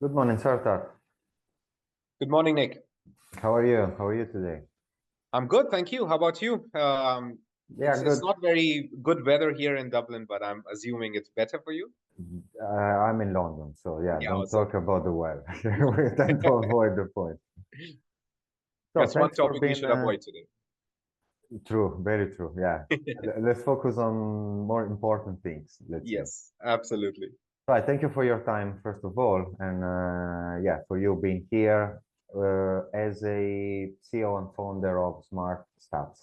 Good morning, Sarthak. Good morning, Nick. How are you? How are you today? I'm good, thank you. How about you? Yeah, It's good. not very good weather here in Dublin, but I'm assuming it's better for you. I'm in London, so yeah, Yeah, don't awesome. talk about the weather. We tend to avoid the point. So That's one thanks for topic we being should avoid today. true, very true. Yeah. Let's focus on more important things, let's say. Yes, absolutely. Right, thank you for your time, first of all, and yeah, for you being here as a CEO and founder of Smrt Stats.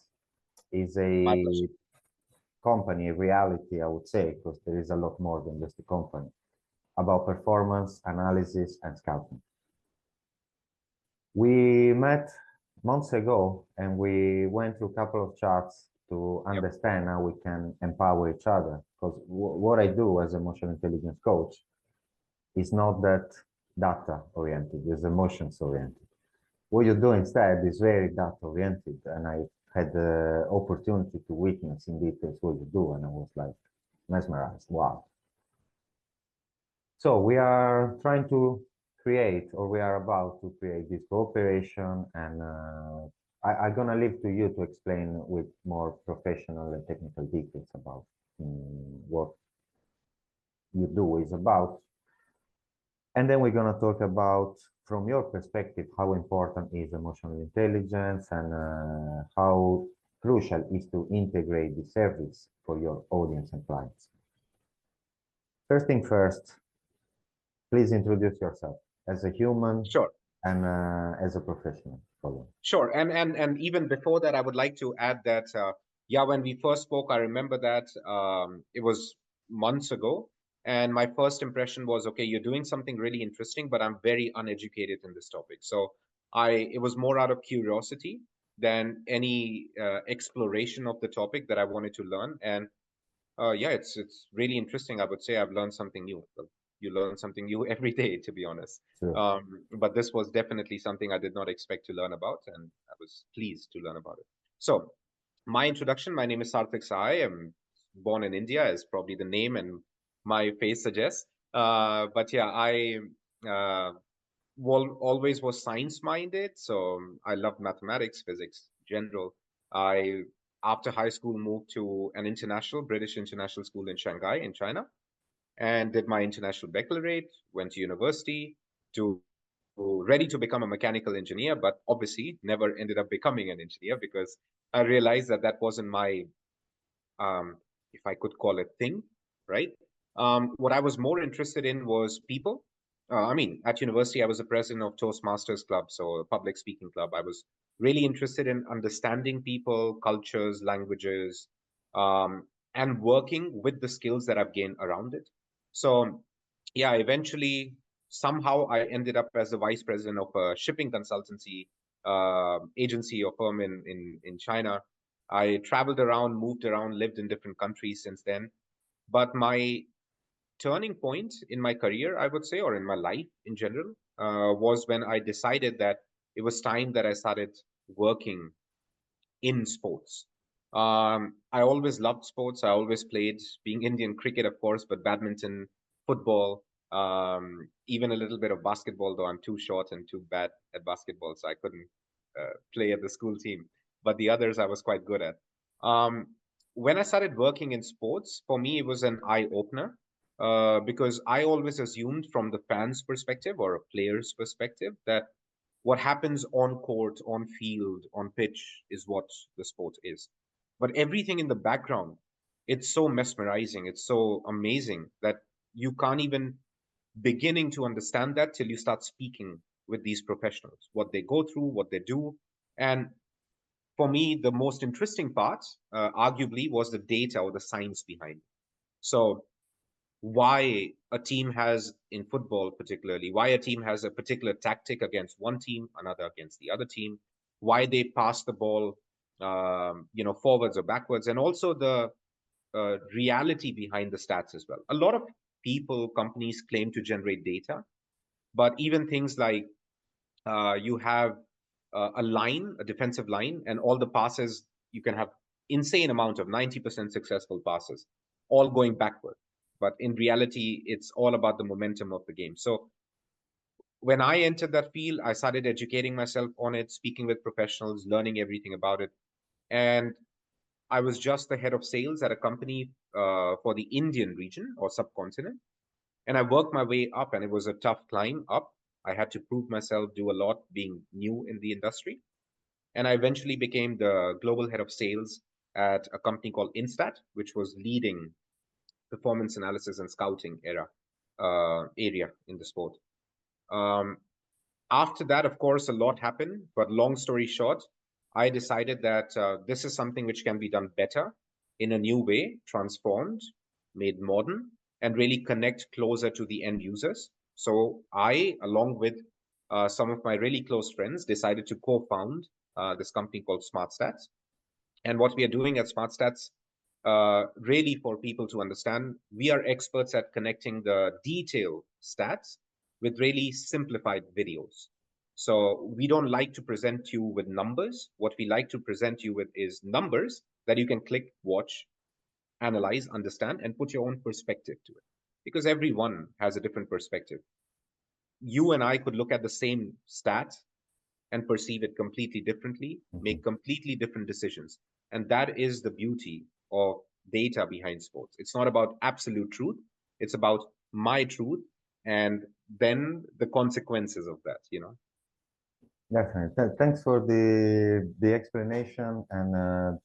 Is My a pleasure. company, a reality, I would say, because there is a lot more than just a company, about performance analysis and scouting. We met months ago and we went through a couple of charts to Yep. understand how we can empower each other. Because what I do as emotional intelligence coach is not that data oriented, it's emotions oriented. What you do instead is very data oriented, and I had the opportunity to witness in details what you do, and I was like mesmerized. Wow. So we are trying to create, or we are about to create this cooperation, and I'm gonna leave to you to explain with more professional and technical details about what you do is about. And then we're gonna talk about, from your perspective, how important is emotional intelligence and how crucial is to integrate the service for your audience and clients. First thing first, please introduce yourself as a human Sure, and as a professional. Follow. sure. And even before that, I would like to add that yeah, when we first spoke, I remember that it was months ago, and my first impression was, okay, you're doing something really interesting, but I'm very uneducated in this topic. So it was more out of curiosity than any exploration of the topic that I wanted to learn. And yeah, it's really interesting. I would say I've learned something new. Well, you learn something new every day, to be honest. Sure. But this was definitely something I did not expect to learn about, and I was pleased to learn about it. So, my introduction: my name is Sarthak Sihai. I'm born in India, as probably the name and my face suggests. But yeah, I uh, always was science minded, so I loved mathematics, physics, general. I After high school moved to an international British international school in Shanghai in China and did my international baccalaureate. Went to university to ready to become a mechanical engineer, but obviously never ended up becoming an engineer because I realized that that wasn't my if I could call it thing, right? What I was more interested in was people. I mean, at university, I was the president of Toastmasters Club, so a public speaking club. I was really interested in understanding people, cultures, languages, and working with the skills that I've gained around it. So, yeah, eventually, somehow I ended up as the vice president of a shipping consultancy agency or firm in China. I traveled around, moved around, lived in different countries since then. But my turning point in my career, I would say, or in my life in general, was when I decided that it was time that I started working in sports. I always loved sports. I always played, being Indian, cricket, of course, but badminton, football, even a little bit of basketball, though I'm too short and too bad at basketball, so I couldn't play at the school team. But the others I was quite good at. Um, when I started working in sports, for me, it was an eye opener because I always assumed from the fans' perspective or a player's perspective that what happens on court, on field, on pitch is what the sport is. But everything in the background, it's so mesmerizing, it's so amazing that you can't even beginning to understand that till you start speaking with these professionals, what they go through, what they do. And for me, the most interesting part, arguably, was the data or the science behind it. So why a team has in football particularly why a team has a particular tactic against one team, another against the other team, why they pass the ball forwards or backwards, and also the reality behind the stats as well. A lot of people, companies claim to generate data, but even things like you have a line, a defensive line, and all the passes, you can have insane amount of 90% successful passes, all going backward. But in reality, it's all about the momentum of the game. So when I entered that field, I started educating myself on it, speaking with professionals, learning everything about it. And I was just the head of sales at a company for the Indian region or subcontinent. And I worked my way up, and it was a tough climb up. I had to prove myself, do a lot, being new in the industry. And I eventually became the global head of sales at a company called Instat, which was leading performance analysis and scouting area in the sport. Um, After that, of course, a lot happened. But long story short, I decided that this is something which can be done better in a new way, transformed, made modern, and really connect closer to the end users. So I, along with some of my really close friends, decided to co-found this company called Smrt Stats. And what we are doing at Smrt Stats, really for people to understand, we are experts at connecting the detailed stats with really simplified videos. So we don't like to present you with numbers. What we like to present you with is numbers that you can click, watch, analyze, understand, and put your own perspective to it. Because everyone has a different perspective. You and I could look at the same stat and perceive it completely differently, make completely different decisions. And that is the beauty of data behind sports. It's not about absolute truth, it's about my truth and then the consequences of that, you know. Definitely. Thanks for the explanation, and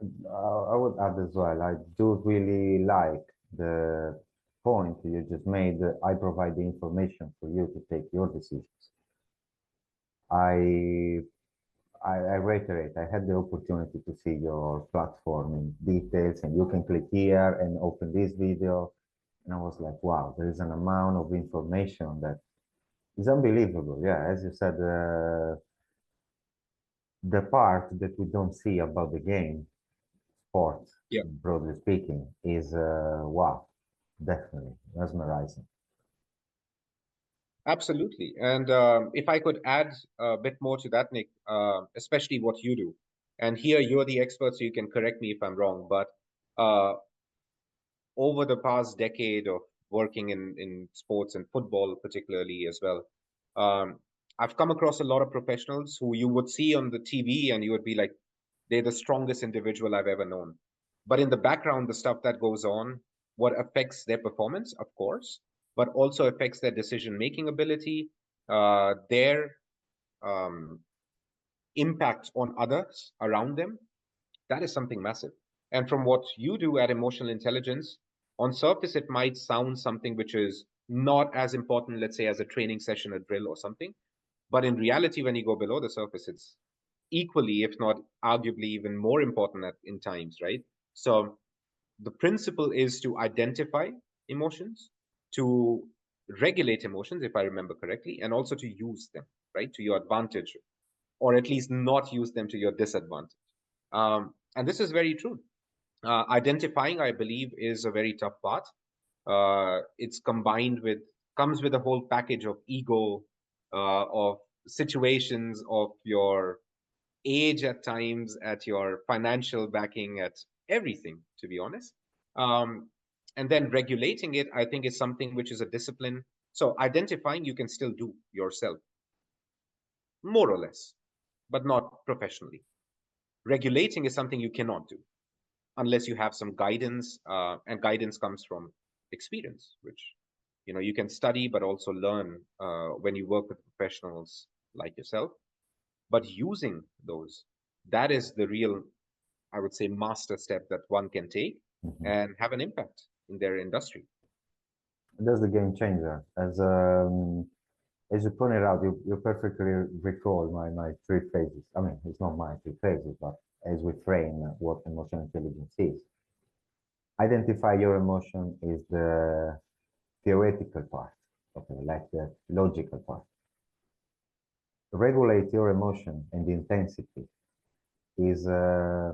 I would add as well. I do really like the point you just made. I provide the information for you to take your decisions. I I reiterate, I had the opportunity to see your platform in details, and you can click here and open this video. And I was like, wow, there is an amount of information that is unbelievable. Yeah, as you said, the part that we don't see about the game, sport, Yeah, broadly speaking, is wow, definitely mesmerizing. absolutely. And if I could add a bit more to that, Nick, especially what you do. And here you're the expert, so you can correct me if I'm wrong. But uh, over the past decade of working in sports and football, particularly as well, I've come across a lot of professionals who you would see on the TV and you would be like, they're the strongest individual I've ever known. But in the background, the stuff that goes on, what affects their performance, of course, but also affects their decision-making ability, their um, impact on others around them, that is something massive. And from what you do at emotional intelligence, on surface, it might sound something which is not as important, let's say, as a training session, a drill or something. But in reality, when you go below the surface, it's equally, if not arguably even more important in times, right? So the principle is to identify emotions, to regulate emotions, if I remember correctly, and also to use them, right, to your advantage, or at least not use them to your disadvantage. And this is very true. Identifying, I believe, is a very tough part. It's comes with a whole package of ego, of situations, of your age at times, at your financial backing, at everything, to be honest. Um, and then regulating it, I think, is something which is a discipline. So identifying, you can still do yourself, more or less, but not professionally. Regulating is something you cannot do unless you have some guidance, and guidance comes from experience, which you can study but also learn when you work with professionals like yourself. But using those, that is the real, I would say, master step that one can take Mhm. and have an impact in their industry. That's the game changer. As you pointed out, you perfectly recall my three phases. I mean, it's not my three phases, but as we frame what emotional intelligence is. Identify your emotion is the theoretical part, okay, like the logical part. Regulate your emotion and the intensity is, I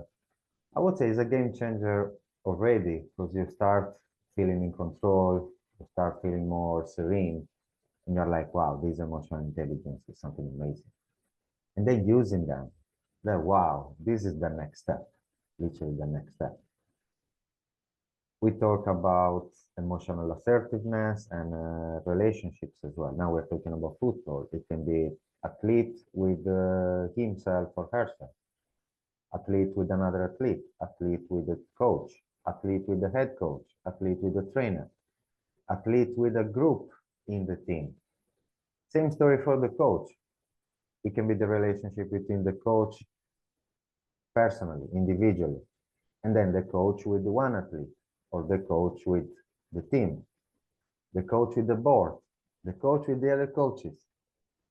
would say, is a game changer already, because you start feeling in control, you start feeling more serene, and you're like, wow, this emotional intelligence is something amazing. And then using them, then wow, this is the next step, literally the next step. We talk about emotional assertiveness and relationships as well. Now we're talking about football. It can be athlete with himself or herself, athlete with another athlete, athlete with a coach, athlete with the head coach, athlete with the trainer, athlete with a group in the team. Same story for the coach. It can be the relationship between the coach personally, individually, and then the coach with one athlete, or the coach with the team, the coach with the board, the coach with the other coaches.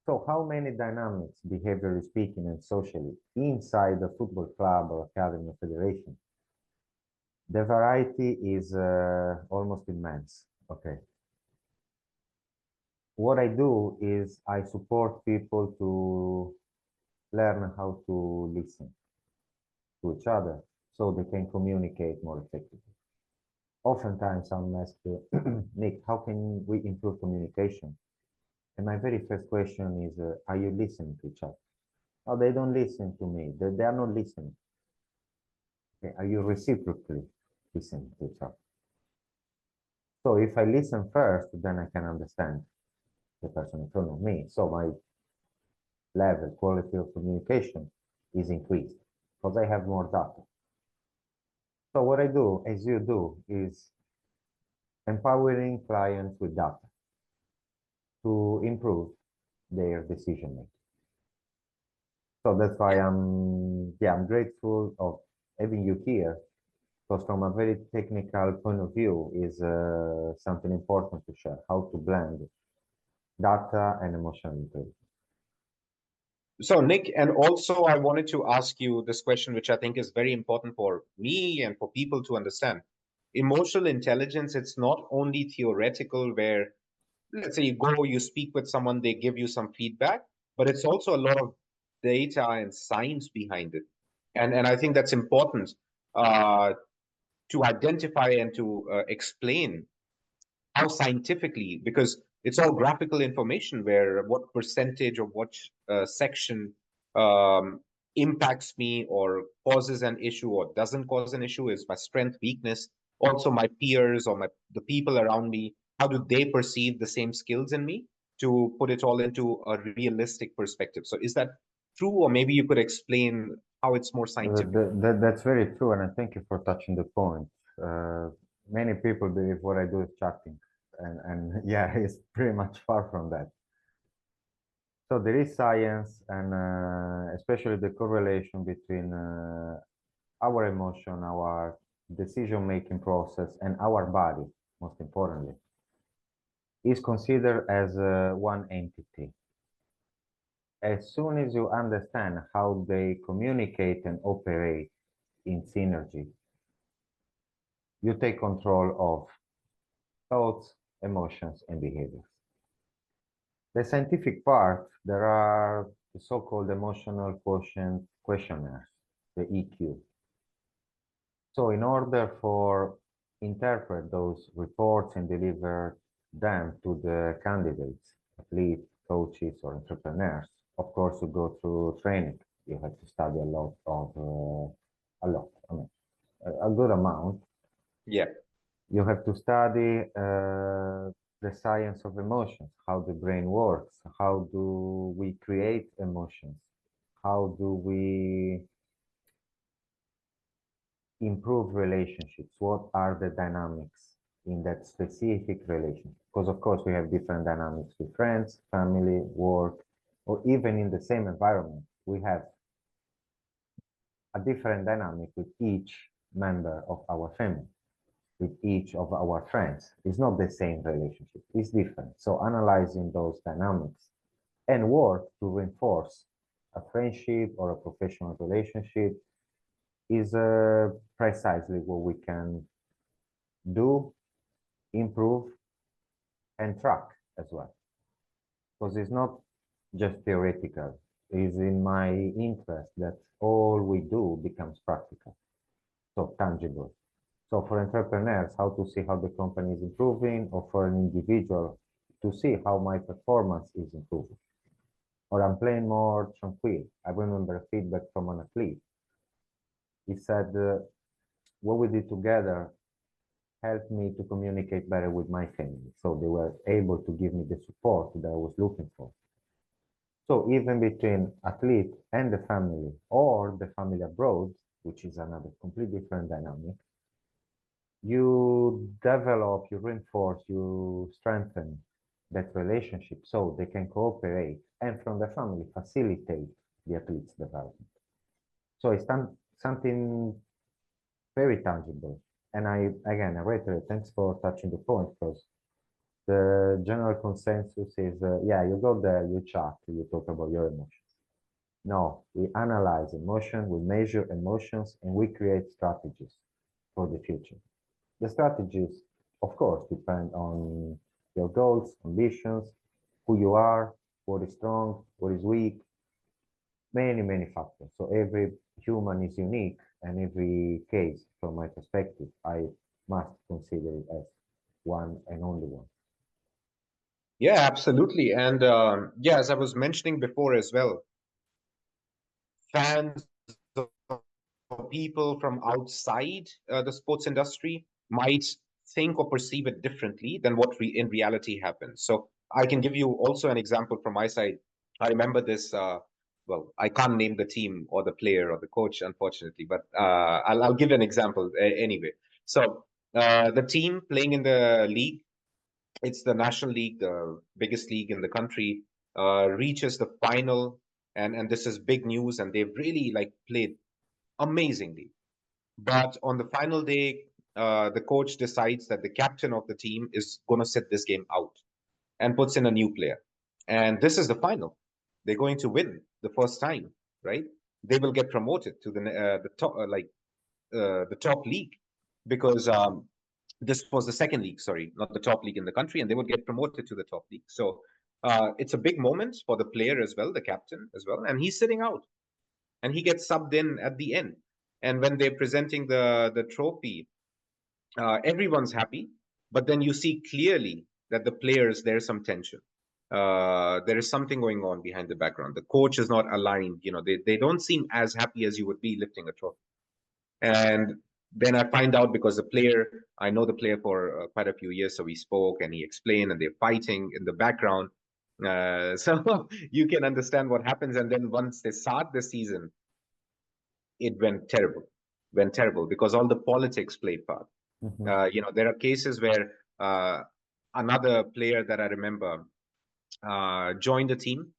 So how many dynamics, behaviorally speaking and socially, inside the football club or academy or federation? The variety is almost immense. Okay. What I do is I support people to learn how to listen to each other so they can communicate more effectively. Oftentimes I'm asked, Nick, how can we improve communication? And my very first question is, are you listening to each other? Oh, they don't listen to me. They are not listening. Okay, are you reciprocally listening to each other? So if I listen first, then I can understand the person in front of me. So my level, quality of communication is increased because I have more data. So what I do, as you do, is empowering clients with data to improve their decision making. So that's why I'm grateful of having you here, because from a very technical point of view is something important to share, how to blend data and emotional intelligence. So, Nick, and also I wanted to ask you this question, which I think is very important for me and for people to understand. Emotional intelligence, it's not only theoretical, where let's say you go, you speak with someone, they give you some feedback, but it's also a lot of data and science behind it. And I think that's important uh, to identify and to explain how scientifically, because it's all graphical information where what percentage of what section um, impacts me or causes an issue or doesn't cause an issue is my strength, weakness, also my peers or the people around me, how do they perceive the same skills in me, to put it all into a realistic perspective. So is that true, or maybe you could explain how it's more scientific? That's very true, and I thank you for touching the point. Many people believe what I do is chatting, and yeah, it's pretty much far from that. So there is science, and especially the correlation between our emotion, our decision-making process, and our body, most importantly, is considered as one entity. As soon as you understand how they communicate and operate in synergy, you take control of thoughts, emotions, and behaviors. The scientific part, there are the so-called emotional quotient questionnaires, the EQ. So in order for interpret those reports and deliver them to the candidates, athletes, coaches, or entrepreneurs, of course, you go through training. You have to study I mean, a good amount. Yeah. You have to study the science of emotions, how the brain works, how do we create emotions, how do we improve relationships, what are the dynamics in that specific relationship. Because of course we have different dynamics with friends, family, work, or even in the same environment, we have a different dynamic with each member of our family, with each of our friends. It's not the same relationship, it's different. So analyzing those dynamics and work to reinforce a friendship or a professional relationship is precisely what we can do, improve, and track as well. Because it's not just theoretical. It's in my interest that all we do becomes practical, so tangible. So for entrepreneurs, how to see how the company is improving, or for an individual to see how my performance is improving. Or I'm playing more tranquil. I remember feedback from an athlete. He said, what we did together helped me to communicate better with my family. So they were able to give me the support that I was looking for. So even between athlete and the family or the family abroad, which is another completely different dynamic, you develop, you reinforce, you strengthen that relationship so they can cooperate and from the family facilitate the athlete's development. So it's something very tangible. And I reiterate, thanks for touching the point because the general consensus is, yeah, you go there, you chat, you talk about your emotions. No, we analyze emotion, we measure emotions, and we create strategies for the future. The strategies, of course, depend on your goals, ambitions, who you are, what is strong, what is weak, many, many factors. So every human is unique, and every case, from my perspective, I must consider it as one and only one. Yeah, absolutely. And yeah, as I was mentioning before as well, fans or people from outside the sports industry might think or perceive it differently than what in reality happens. So I can give you also an example from my side. I remember this. Well, I can't name the team or the player or the coach, unfortunately, but I'll give an example anyway. So the team playing in the league, it's the national league, the biggest league in the country, reaches the final, and this is big news, and they've really like played amazingly. But on the final day, the coach decides that the captain of the team is going to sit this game out and puts in a new player. And this is the final. They're going to win the first time, right? They will get promoted to the top, the top league, because this was the second league, sorry, not the top league in the country, and they would get promoted to the top league. So it's a big moment for the player as well, the captain as well, and he's sitting out, and he gets subbed in at the end. And when they're presenting the trophy, everyone's happy, but then you see clearly that the players, there's some tension. There is something going on behind the background. The coach is not aligned. You know, they don't seem as happy as you would be lifting a trophy. And then I find out, because the player, I know the player for quite a few years, so we spoke and he explained, and they're fighting in the background. So you can understand what happens. And then once they start the season, it went terrible because all the politics played part. Mhm. There are cases where another player that I remember joined the team.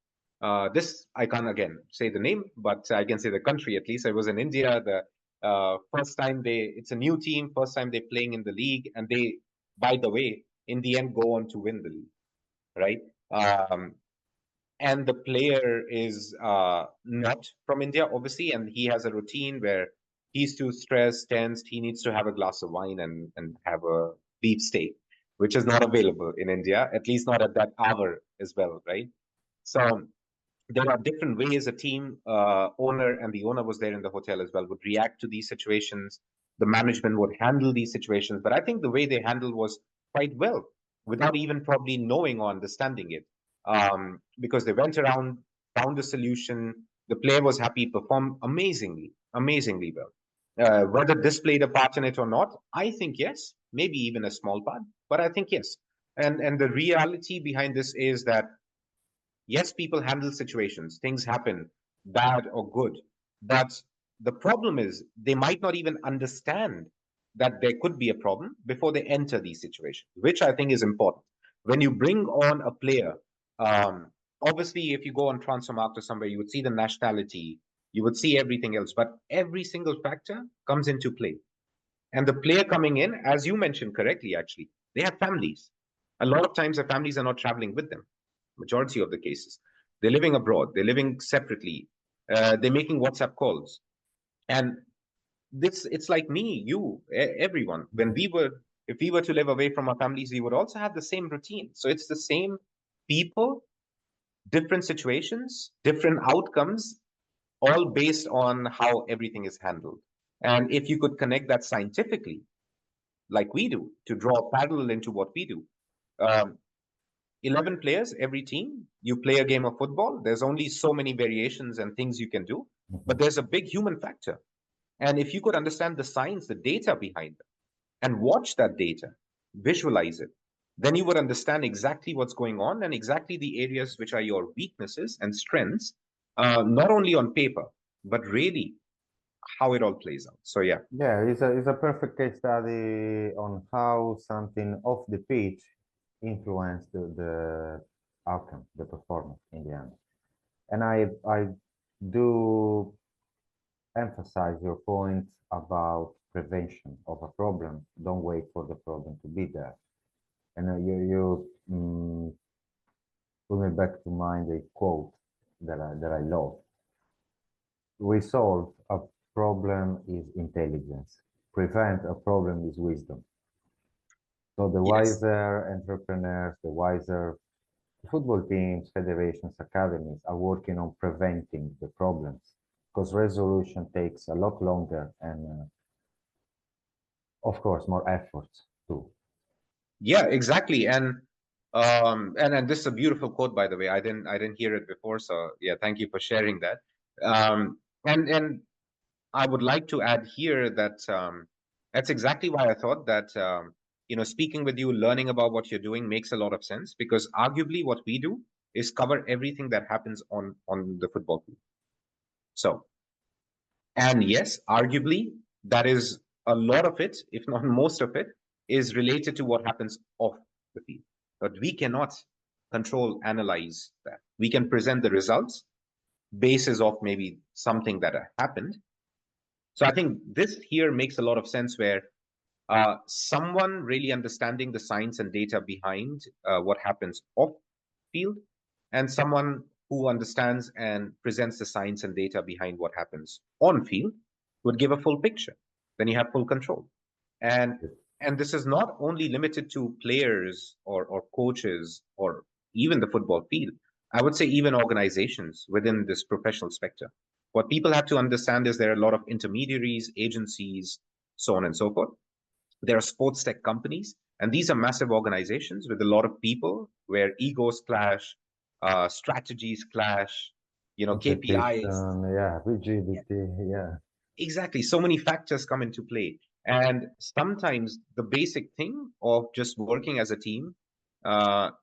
This I can't again say the name, but I can say the country at least. I was in India. The first time it's a new team, first time they're playing in the league, and they, by the way, in the end go on to win the league, right? Um, and the player is not from India, obviously, and he has a routine where he's too stressed, tensed. He needs to have a glass of wine and have a beef steak, which is not available in India, at least not at that hour as well, right? So there are different ways a team owner, and the owner was there in the hotel as well, would react to these situations. The management would handle these situations, but I think the way they handled was quite well, without even probably knowing or understanding it, because they went around, found a solution. The player was happy, performed amazingly, amazingly well. Whether this played a part in it or not, I think yes, maybe even a small part, but I think yes. And the reality behind this is that yes, people handle situations, things happen, bad or good. But the problem is they might not even understand that there could be a problem before they enter these situations, which I think is important. When you bring on a player, obviously, if you go on transfer market or somewhere, you would see the nationality, you would see everything else, but every single factor comes into play. And the player coming in, as you mentioned correctly, actually, they have families. A lot of times, the families are not traveling with them. Majority of the cases, they're living abroad, they're living separately, they're making WhatsApp calls, and this it's like me, you, everyone. When we were, if we were to live away from our families, we would also have the same routine. So it's the same people, different situations, different outcomes, all based on how everything is handled. And if you could connect that scientifically, like we do, to draw a parallel into what we do. Um, 11 players, every team, you play a game of football. There's only so many variations and things you can do, but Mhm. there's a big human factor. And if you could understand the science, the data behind it, and watch that data, visualize it, then you would understand exactly what's going on and exactly the areas which are your weaknesses and strengths, not only on paper, but really how it all plays out. So yeah. Yeah, it's a perfect case study on how something off the pitch influenced the outcome, the performance in the end. And I do emphasize your point about prevention of a problem. Don't wait for the problem to be there. And put me back to mind a quote that I love. Resolve a problem is intelligence. Prevent a problem is wisdom. So the Yes. wiser entrepreneurs, the wiser football teams, federations, academies are working on preventing the problems because resolution takes a lot longer and, of course, more effort too. Yeah, exactly. And this is a beautiful quote, by the way. I didn't hear it before, so yeah, thank you for sharing that. And I would like to add here that that's exactly why I thought that speaking with you, learning about what you're doing makes a lot of sense, because arguably what we do is cover everything that happens on the football field. So, and yes, arguably that is a lot of it, if not most of it, is related to what happens off the field. But we cannot control, analyze that. We can present the results basis of maybe something that happened. So I think this here makes a lot of sense, where someone really understanding the science and data behind what happens off field, and someone who understands and presents the science and data behind what happens on field would give a full picture. Then you have full control. And and this is not only limited to players or coaches or even the football field. I would say even organizations within this professional spectrum. What people have to understand is there are a lot of intermediaries, agencies, so on and so forth. There are sports tech companies, and these are massive organizations with a lot of people where egos clash, strategies clash, KPIs. Competition, yeah, rigidity, yeah. Exactly. So many factors come into play. And sometimes the basic thing of just working as a team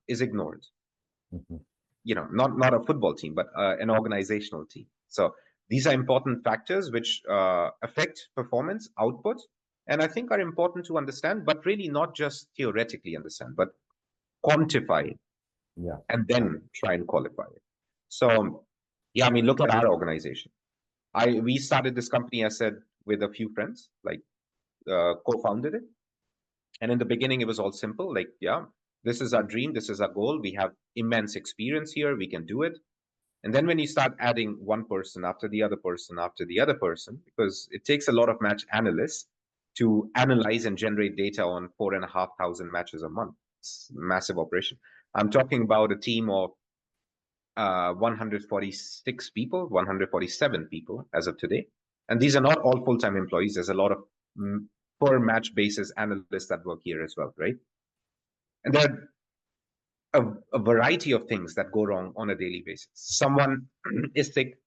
is ignored. Mhm. Not a football team, but an organizational team. So these are important factors which affect performance, output, and I think are important to understand, but really not just theoretically understand, but quantify it Yeah, and yeah. then try and qualify it. So, yeah, I mean, look at our organization. We started this company, I said, with a few friends, like co-founded it. And in the beginning, it was all simple, like, yeah, this is our dream, this is our goal. We have immense experience here, we can do it. And then when you start adding one person after the other person after the other person, because it takes a lot of match analysts to analyze and generate data on 4,500 matches a month. It's a massive operation. I'm talking about a team of 146 people, 147 people as of today. And these are not all full-time employees. There's a lot of per match basis analysts that work here as well, right? And there are a variety of things that go wrong on a daily basis. Someone is sick,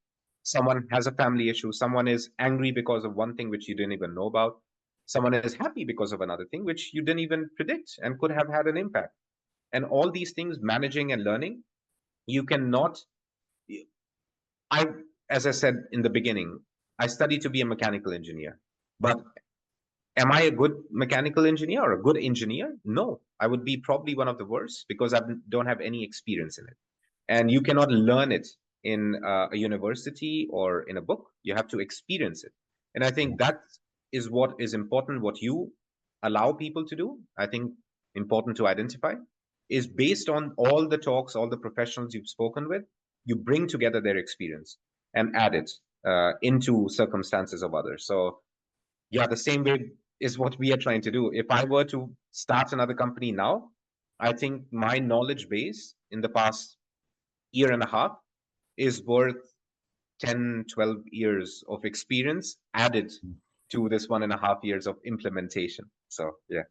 someone has a family issue, someone is angry because of one thing which you didn't even know about, someone is happy because of another thing which you didn't even predict and could have had an impact. And all these things, managing and learning, you cannot. I, as I said in the beginning, I studied to be a mechanical engineer, but am I a good mechanical engineer or a good engineer? No, I would be probably one of the worst because I don't have any experience in it. And you cannot learn it in a university or in a book. You have to experience it. And I think that is what is important, what you allow people to do. I think important to identify is based on all the talks, all the professionals you've spoken with, you bring together their experience and add it into circumstances of others. So yeah, the same way is what we are trying to do. If I were to start another company now, I think my knowledge base in the past year and a half is worth 10, 12 years of experience added to this 1.5 years of implementation. So yeah.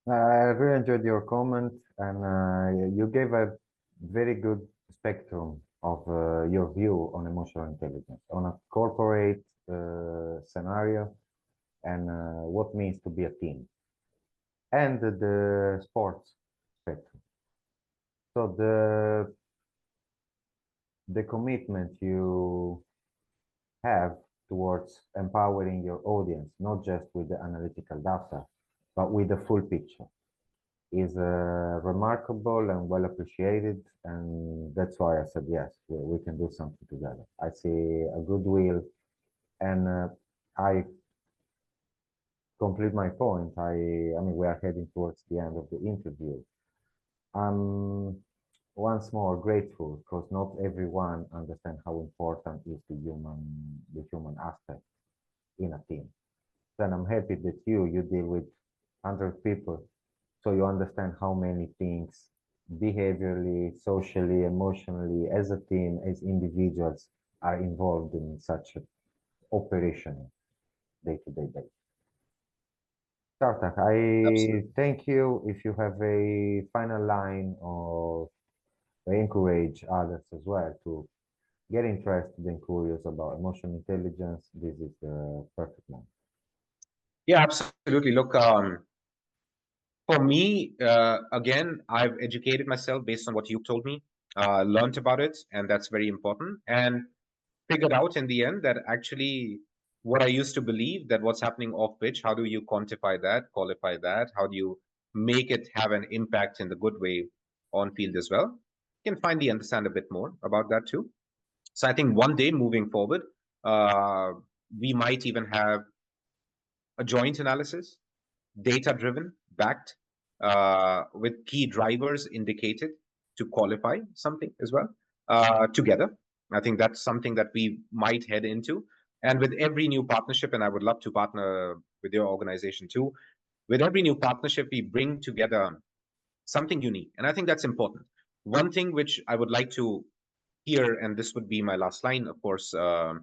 I really enjoyed your comment, and you gave a very good spectrum of your view on emotional intelligence, on a corporate scenario, and what means to be a team. and the sports spectrum. So the commitment you have towards empowering your audience, not just with the analytical data, but with the full picture, is remarkable and well appreciated. And that's why I said, yes, we can do something together. I see a goodwill, and I complete my point. I mean, we are heading towards the end of the interview. I'm once more grateful because not everyone understands how important is the human aspect in a team. Then I'm happy that you deal with 100 people, so you understand how many things behaviorally, socially, emotionally, as a team, as individuals are involved in such an operation day-to-day basis. Sarthak, I Absolutely. thank you. If you have a final line or encourage others as well to get interested and curious about emotional intelligence, this is the perfect one. Yeah, absolutely. Look, for me, again, I've educated myself based on what you told me, learned about it, and that's very important. And figured out in the end that actually what I used to believe, that what's happening off pitch, how do you quantify that, qualify that? How do you make it have an impact in the good way on field as well? You can finally understand a bit more about that too. So I think one day moving forward, uh, we might even have a joint analysis, data driven, backed, with key drivers indicated to qualify something as well, together. I think that's something that we might head into. And with every new partnership, and I would love to partner with your organization too, with every new partnership, we bring together something unique. And I think that's important. One thing which I would like to hear, and this would be my last line, of course, uh,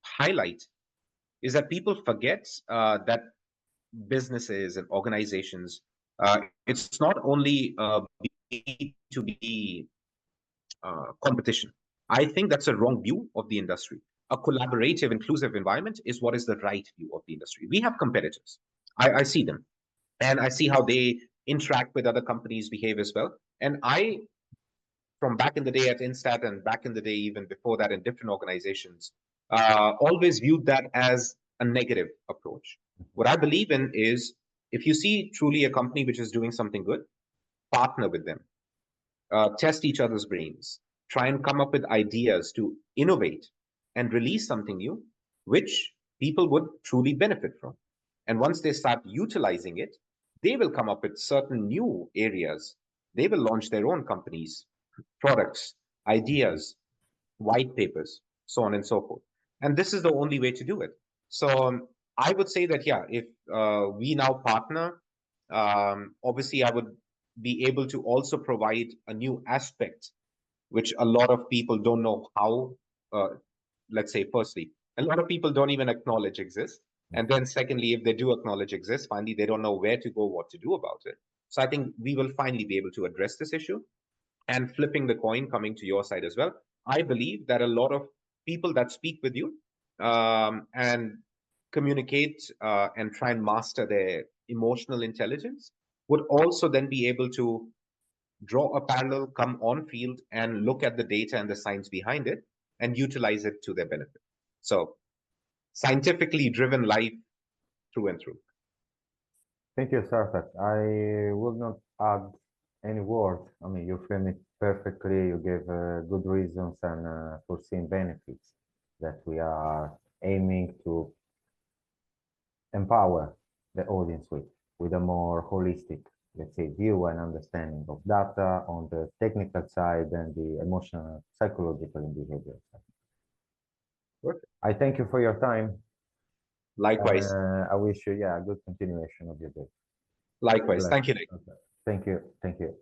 highlight, is that people forget that businesses and organizations, it's not only a B2B competition. I think that's a wrong view of the industry. A collaborative, inclusive environment is what is the right view of the industry. We have competitors. I see them, and I see how they interact with other companies, behave as well. And I, from back in the day at Instat and back in the day even before that in different organizations, always viewed that as a negative approach. What I believe in is, if you see truly a company which is doing something good, partner with them, test each other's brains, try and come up with ideas to innovate and release something new, which people would truly benefit from. And once they start utilizing it, they will come up with certain new areas. They will launch their own companies, products, ideas, white papers, so on and so forth. And this is the only way to do it. So I would say that, yeah, if we now partner, obviously I would be able to also provide a new aspect, which a lot of people don't know how, let's say, firstly, a lot of people don't even acknowledge exists. And then secondly, if they do acknowledge exists, finally, they don't know where to go, what to do about it. So I think we will finally be able to address this issue. And flipping the coin, coming to your side as well, I believe that a lot of people that speak with you and communicate and try and master their emotional intelligence would also then be able to draw a parallel, come on field and look at the data and the science behind it and utilize it to their benefit. So scientifically driven life through and through. Thank you, Sarthak. I will not add any word. I mean, you framed it perfectly. You gave good reasons and foreseen benefits that we are aiming to empower the audience with a more holistic, let's say, view and understanding of data on the technical side and the emotional, psychological, and behavioral side. Perfect. I thank you for your time. Likewise. I wish you, yeah, a good continuation of your day. Likewise. Bless. Thank you, Nick. Okay. Thank you. Thank you.